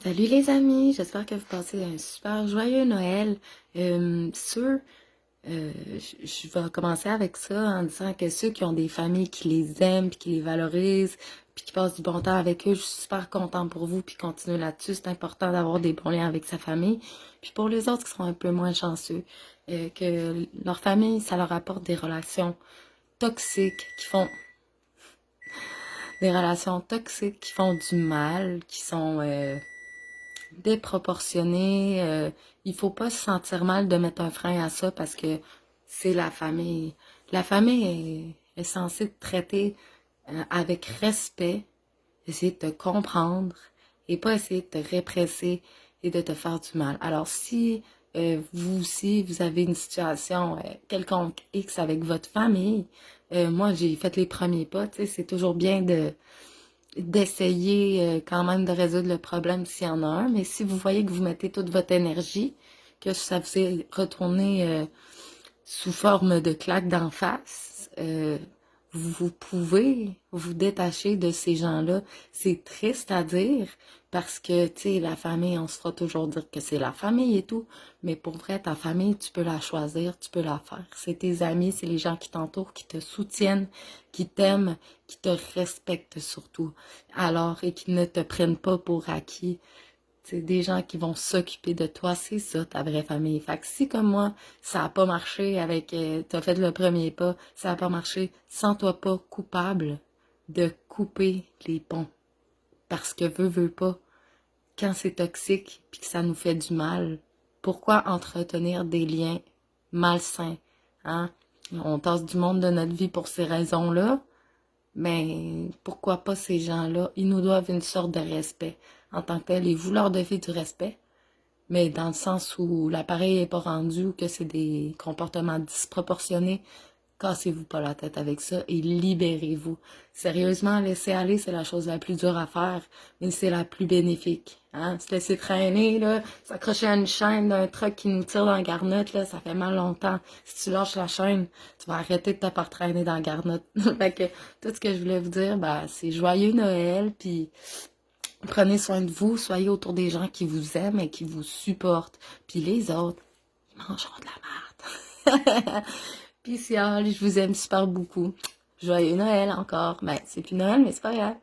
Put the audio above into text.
Salut les amis, j'espère que vous passez un super joyeux Noël. Sûr, je vais commencer avec ça en disant que ceux qui ont des familles qui les aiment, puis qui les valorisent, puis qui passent du bon temps avec eux, je suis super contente pour vous, puis continuez là-dessus. C'est important d'avoir des bons liens avec sa famille. Puis pour les autres qui sont un peu moins chanceux, que leur famille, ça leur apporte des relations toxiques qui font du mal, qui sont déproportionné. Il faut pas se sentir mal de mettre un frein à ça parce que c'est la famille. La famille est censée te traiter avec respect, essayer de te comprendre et pas essayer de te répresser et de te faire du mal. Alors si vous aussi, vous avez une situation quelconque X avec votre famille, moi j'ai fait les premiers pas, tu sais, c'est toujours bien d'essayer quand même de résoudre le problème s'il y en a un, mais si vous voyez que vous mettez toute votre énergie, que ça vous est retourné sous forme de claque d'en face, vous pouvez vous détacher de ces gens-là. C'est triste à dire parce que, tu sais, la famille, on se fera toujours dire que c'est la famille et tout, mais pour vrai, ta famille, tu peux la choisir, tu peux la faire. C'est tes amis, c'est les gens qui t'entourent, qui te soutiennent, qui t'aiment, qui te respectent surtout. Alors, et qui ne te prennent pas pour acquis. C'est des gens qui vont s'occuper de toi, c'est ça ta vraie famille. Fait que si comme moi, ça a pas marché avec, t'as fait le premier pas, ça a pas marché, sens-toi pas coupable de couper les ponts. Parce que veux pas, quand c'est toxique puis que ça nous fait du mal, pourquoi entretenir des liens malsains, hein? On tasse du monde de notre vie pour ces raisons-là, mais pourquoi pas ces gens-là? Ils nous doivent une sorte de respect en tant que tel et vous leur devez du respect, mais dans le sens où l'appareil n'est pas rendu ou que c'est des comportements disproportionnés, cassez-vous pas la tête avec ça et libérez-vous. Sérieusement, laisser aller, c'est la chose la plus dure à faire, mais c'est la plus bénéfique. Hein? Se laisser traîner, là, s'accrocher à une chaîne d'un truck qui nous tire dans la garnotte, là, ça fait mal longtemps. Si tu lâches la chaîne, tu vas arrêter de te faire traîner dans la garnotte. Fait que tout ce que je voulais vous dire, bah, c'est joyeux Noël, puis prenez soin de vous, soyez autour des gens qui vous aiment et qui vous supportent. Puis les autres, ils mangeront de la merde. Puis si je vous aime super beaucoup. Joyeux Noël encore. Ben, c'est plus Noël, mais c'est pas grave.